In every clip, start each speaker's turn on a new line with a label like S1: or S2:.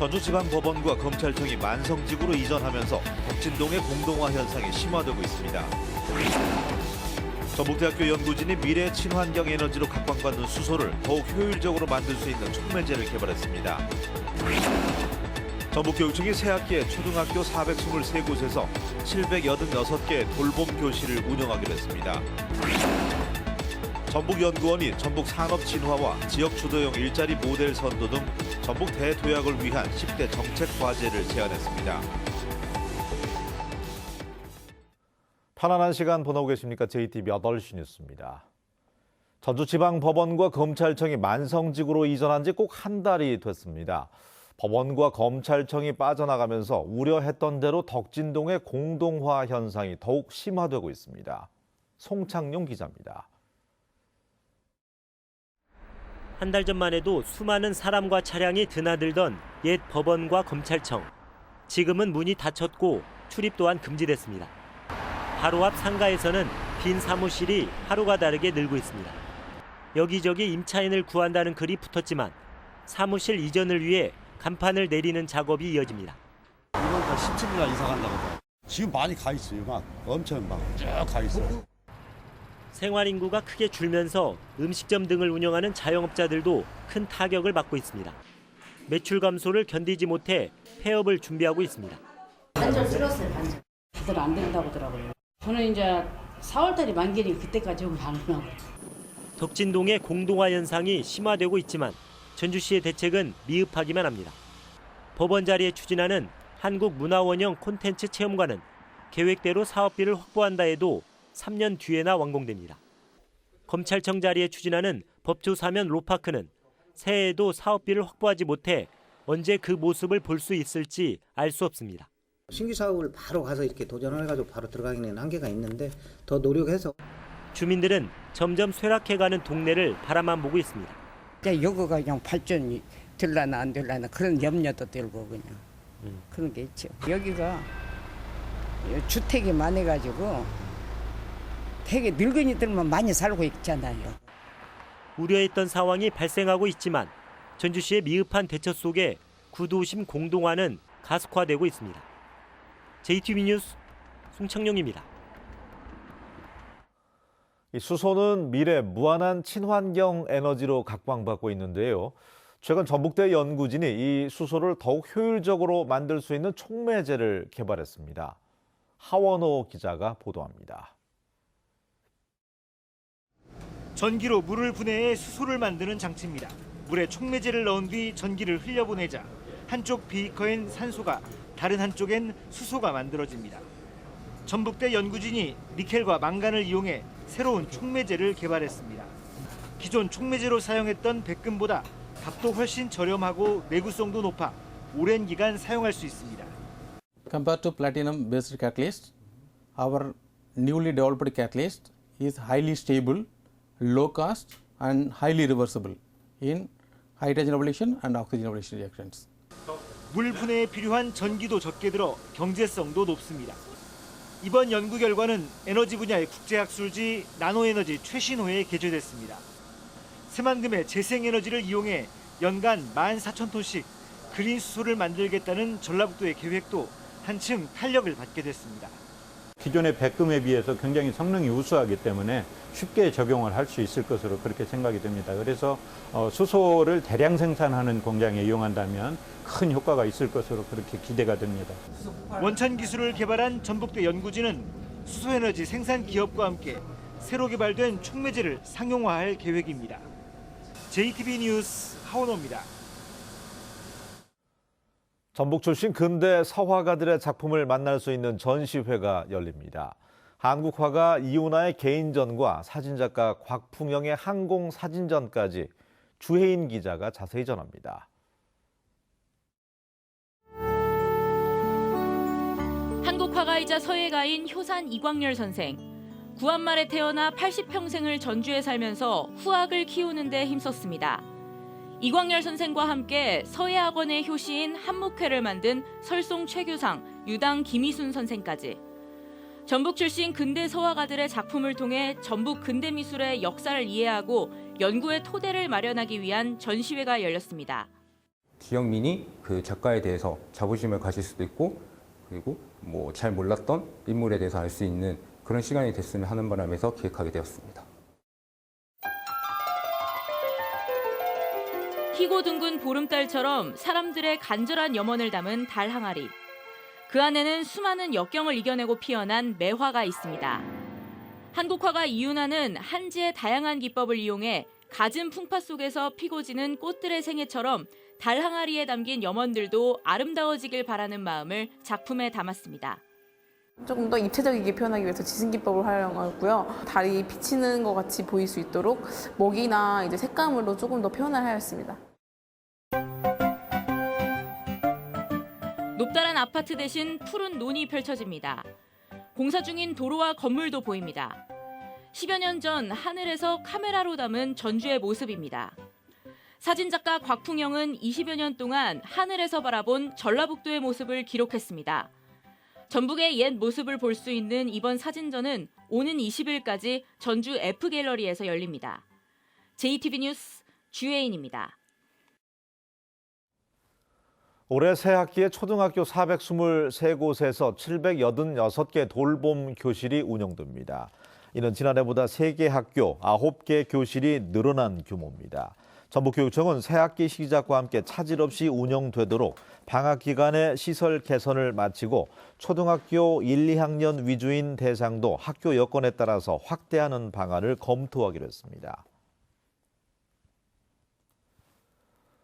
S1: 전주지방법원과 검찰청이 만성지구로 이전하면서 덕진동의 공동화 현상이 심화되고 있습니다. 전북대학교 연구진이 미래 친환경 에너지로 각광받는 수소를 더욱 효율적으로 만들 수 있는 촉매제를 개발했습니다. 전북교육청이 새학기에 초등학교 423곳에서 786개의 돌봄 교실을 운영하기로 했습니다. 전북연구원이 전북 산업 진화와 지역 주도형 일자리 모델 선도 등 전북 대도약을 위한 10대 정책 과제를 제안했습니다. 편안한 시간 보내고 계십니까? JTBC 8시 뉴스입니다. 전주지방법원과 검찰청이 만성지구로 이전한 지 꼭 한 달이 됐습니다. 법원과 검찰청이 빠져나가면서 우려했던 대로 덕진동의 공동화 현상이 더욱 심화되고 있습니다. 송창용 기자입니다.
S2: 한 달 전만 해도 수많은 사람과 차량이 드나들던 옛 법원과 검찰청. 지금은 문이 닫혔고 출입 또한 금지됐습니다. 바로 앞 상가에서는 빈 사무실이 하루가 다르게 늘고 있습니다. 여기저기 임차인을 구한다는 글이 붙었지만 사무실 이전을 위해 간판을 내리는 작업이 이어집니다.
S3: 이번 달 17일 이사 간다고. 지금 많이 가 있어요. 막 엄청 막 쭉 가 있어요.
S2: 생활 인구가 크게 줄면서 음식점 등을 운영하는 자영업자들도 큰 타격을 받고 있습니다. 매출 감소를 견디지 못해 폐업을 준비하고 있습니다.
S4: 반절 줄었어요, 반절. 다들 안 된다고 하더라고요. 저는 이제 4월달이 만기니 그때까지 오면 안 오나.
S2: 덕진동의 공동화 현상이 심화되고 있지만 전주시의 대책은 미흡하기만 합니다. 법원 자리에 추진하는 한국문화원형 콘텐츠 체험관은 계획대로 사업비를 확보한다 해도 3년 뒤에나 완공됩니다. 검찰청 자리에 추진하는 법조사면 로파크는 새해에도 사업비를 확보하지 못해 언제 그 모습을 볼 수 있을지 알 수 없습니다.
S5: 신규 사업을 바로 가서 이렇게 도전을 해가지고 바로 들어가기는 한계가 있는데 더 노력해서.
S2: 주민들은 점점 쇠락해가는 동네를 바라만 보고 있습니다.
S6: 여기가 그냥 발전이 될라나 안 될라나 그런 염려도 들고 그냥 그런 게 있죠. 여기가 주택이 많아가지고 되게 늙은이들만 많이 살고 있잖아요.
S2: 우려했던 상황이 발생하고 있지만 전주시의 미흡한 대처 속에 구도심 공동화는 가속화되고 있습니다. JTBC 뉴스 송창용입니다.
S1: 수소는 미래 무한한 친환경 에너지로 각광받고 있는데요. 최근 전북대 연구진이 이 수소를 더욱 효율적으로 만들 수 있는 촉매제를 개발했습니다. 하원호 기자가 보도합니다.
S7: 전기로 물을 분해해 수소를 만드는 장치입니다. 물에 촉매제를 넣은 뒤 전기를 흘려보내자 한쪽 비커엔 산소가 다른 한쪽엔 수소가 만들어집니다. 전북대 연구진이 니켈과 망간을 이용해 새로운 촉매제를 개발했습니다. 기존 촉매제로 사용했던 백금보다 값도 훨씬 저렴하고 내구성도 높아 오랜 기간 사용할 수 있습니다.
S8: Compared to platinum-based catalyst, our newly developed catalyst is highly stable, low cost, and highly reversible in hydrogen ablation and oxygen ablation reactions.
S7: 물 분해에 필요한 전기도 적게 들어 경제성도 높습니다. 이번 연구 결과는 에너지 분야의 국제학술지 나노에너지 최신호에 게재됐습니다. 새만금의 재생에너지를 이용해 연간 14,000톤씩 그린 수소를 만들겠다는 전라북도의 계획도 한층 탄력을 받게 됐습니다.
S9: 기존의 백금에 비해서 굉장히 성능이 우수하기 때문에 쉽게 적용을 할 수 있을 것으로 그렇게 생각이 됩니다. 그래서 수소를 대량 생산하는 공장에 이용한다면 큰 효과가 있을 것으로 그렇게 기대가 됩니다.
S7: 원천 기술을 개발한 전북대 연구진은 수소에너지 생산 기업과 함께 새로 개발된 촉매제를 상용화할 계획입니다. JTBC 뉴스 하원호입니다.
S1: 전북 출신 근대 서화가들의 작품을 만날 수 있는 전시회가 열립니다. 한국화가 이윤아의 개인전과 사진작가 곽풍영의 항공사진전까지 주혜인 기자가 자세히 전합니다.
S10: 한국화가이자 서예가인 효산 이광열 선생. 구한말에 태어나 80평생을 전주에 살면서 후학을 키우는 데 힘썼습니다. 이광열 선생과 함께 서예학원의 효시인 한묵회를 만든 설송 최규상, 유당 김희순 선생까지 전북 출신 근대 서화가들의 작품을 통해 전북 근대미술의 역사를 이해하고 연구의 토대를 마련하기 위한 전시회가 열렸습니다.
S11: 지역민이 그 작가에 대해서 자부심을 가질 수도 있고, 그리고 뭐 잘 몰랐던 인물에 대해서 알 수 있는 그런 시간이 됐으면 하는 바람에서 기획하게 되었습니다.
S10: 희고 둥근 보름달처럼 사람들의 간절한 염원을 담은 달 항아리. 그 안에는 수많은 역경을 이겨내고 피어난 매화가 있습니다. 한국화가 이윤아는 한지의 다양한 기법을 이용해 갖은 풍파 속에서 피고 지는 꽃들의 생애처럼 달 항아리에 담긴 염원들도 아름다워지길 바라는 마음을 작품에 담았습니다.
S12: 조금 더 입체적이게 표현하기 위해서 지승기법을 활용하였고요. 달이 비치는 것 같이 보일 수 있도록 먹이나 이제 색감으로 조금 더 표현을 하였습니다.
S10: 높다란 아파트 대신 푸른 논이 펼쳐집니다. 공사 중인 도로와 건물도 보입니다. 10여 년 전 하늘에서 카메라로 담은 전주의 모습입니다. 사진작가 곽풍영은 20여 년 동안 하늘에서 바라본 전라북도의 모습을 기록했습니다. 전북의 옛 모습을 볼 수 있는 이번 사진전은 오는 20일까지 전주 F갤러리에서 열립니다. JTB 뉴스 주혜인입니다.
S1: 올해 새 학기에 초등학교 423곳에서 786개 돌봄 교실이 운영됩니다. 이는 지난해보다 3개 학교, 9개 교실이 늘어난 규모입니다. 전북교육청은 새 학기 시작과 함께 차질 없이 운영되도록 방학 기간에 시설 개선을 마치고 초등학교 1, 2학년 위주인 대상도 학교 여건에 따라서 확대하는 방안을 검토하기로 했습니다.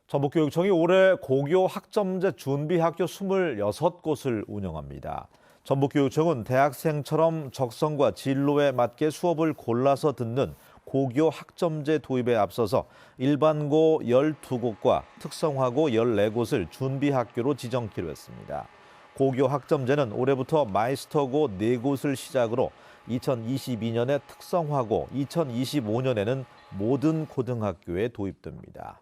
S1: 전북교육청이 올해 고교 학점제 준비학교 26곳을 운영합니다. 전북교육청은 대학생처럼 적성과 진로에 맞게 수업을 골라서 듣는 고교 학점제 도입에 앞서서 일반고 12곳과 특성화고 14곳을 준비학교로 지정키로 했습니다. 고교 학점제는 올해부터 마이스터고 4곳을 시작으로 2022년에 특성화고, 2025년에는 모든 고등학교에 도입됩니다.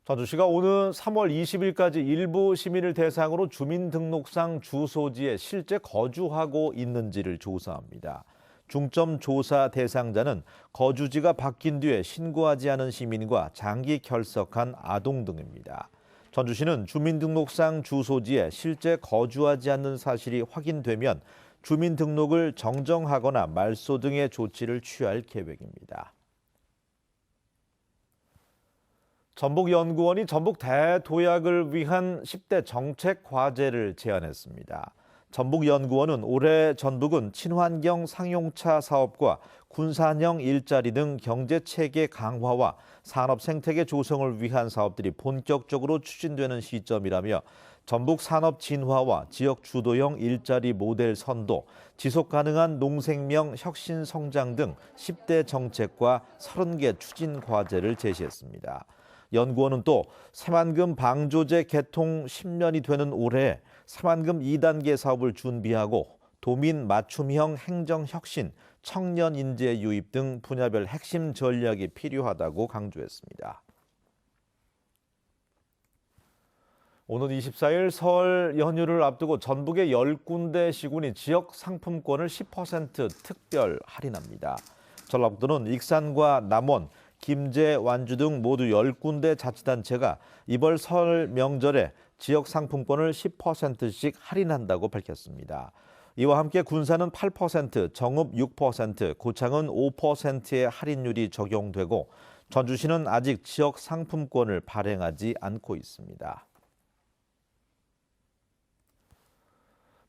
S1: 전주시가 오는 3월 20일까지 일부 시민을 대상으로 주민등록상 주소지에 실제 거주하고 있는지를 조사합니다. 중점 조사 대상자는 거주지가 바뀐 뒤에 신고하지 않은 시민과 장기 결석한 아동 등입니다. 전주시는 주민등록상 주소지에 실제 거주하지 않는 사실이 확인되면 주민등록을 정정하거나 말소 등의 조치를 취할 계획입니다. 전북연구원이 전북 대도약을 위한 10대 정책 과제를 제안했습니다. 전북연구원은 올해 전북은 친환경 상용차 사업과 군산형 일자리 등 경제체계 강화와 산업 생태계 조성을 위한 사업들이 본격적으로 추진되는 시점이라며 전북 산업 진화와 지역 주도형 일자리 모델 선도, 지속 가능한 농생명 혁신 성장 등 10대 정책과 30개 추진 과제를 제시했습니다. 연구원은 또 새만금 방조제 개통 10년이 되는 올해 새만금 2단계 사업을 준비하고 도민 맞춤형 행정 혁신, 청년 인재 유입 등 분야별 핵심 전략이 필요하다고 강조했습니다. 오는 24일 설 연휴를 앞두고 전북의 10군데 시군이 지역 상품권을 10% 특별 할인합니다. 전라북도는 익산과 남원, 김제, 완주 등 모두 10군데 자치단체가 이번 설 명절에 지역 상품권을 10%씩 할인한다고 밝혔습니다. 이와 함께 군산은 8%, 정읍 6%, 고창은 5%의 할인율이 적용되고 전주시는 아직 지역 상품권을 발행하지 않고 있습니다.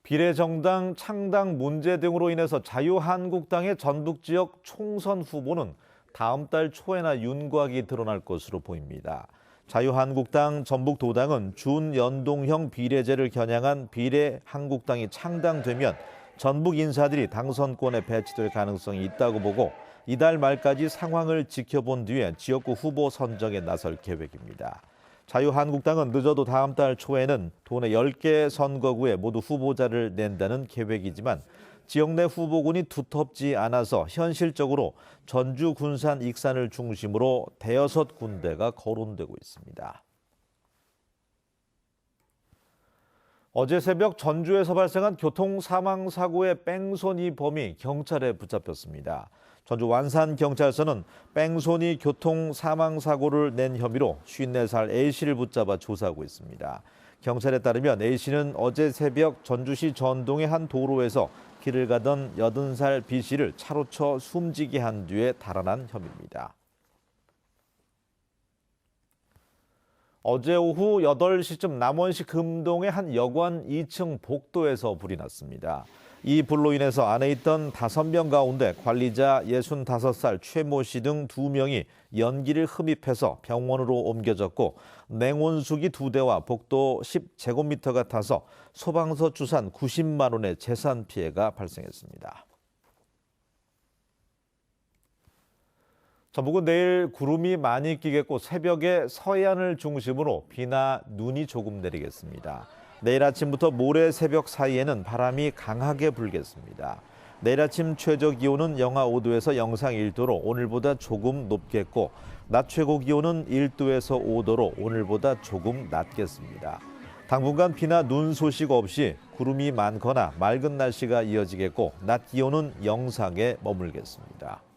S1: 비례정당 창당 문제 등으로 인해서 자유한국당의 전북 지역 총선 후보는 다음 달 초에나 윤곽이 드러날 것으로 보입니다. 자유한국당 전북도당은 준연동형 비례제를 겨냥한 비례한국당이 창당되면 전북 인사들이 당선권에 배치될 가능성이 있다고 보고 이달 말까지 상황을 지켜본 뒤에 지역구 후보 선정에 나설 계획입니다. 자유한국당은 늦어도 다음 달 초에는 도내 10개 선거구에 모두 후보자를 낸다는 계획이지만 지역 내 후보군이 두텁지 않아서 현실적으로 전주, 군산, 익산을 중심으로 대여섯 군데가 거론되고 있습니다. 어제 새벽 전주에서 발생한 교통사망사고의 뺑소니 범이 경찰에 붙잡혔습니다. 전주 완산경찰서는 뺑소니 교통사망사고를 낸 혐의로 54살 A씨를 붙잡아 조사하고 있습니다. 경찰에 따르면 A씨는 어제 새벽 전주시 전동의 한 도로에서 길을 가던 80살 B씨를 차로 쳐 숨지게 한 뒤에 달아난 혐의입니다. 어제 오후 8시쯤 남원시 금동의 한 여관 2층 복도에서 불이 났습니다. 이 불로 인해서 안에 있던 5명 가운데 관리자 65살 최모 씨 등 2명이 연기를 흡입해서 병원으로 옮겨졌고 냉온수기 2대와 복도 10제곱미터가 타서 소방서 추산 90만 원의 재산 피해가 발생했습니다. 전북은 내일 구름이 많이 끼겠고 새벽에 서해안을 중심으로 비나 눈이 조금 내리겠습니다. 내일 아침부터 모레 새벽 사이에는 바람이 강하게 불겠습니다. 내일 아침 최저 기온은 영하 5도에서 영상 1도로 오늘보다 조금 높겠고 낮 최고 기온은 1도에서 5도로 오늘보다 조금 낮겠습니다. 당분간 비나 눈 소식 없이 구름이 많거나 맑은 날씨가 이어지겠고 낮 기온은 영상에 머물겠습니다.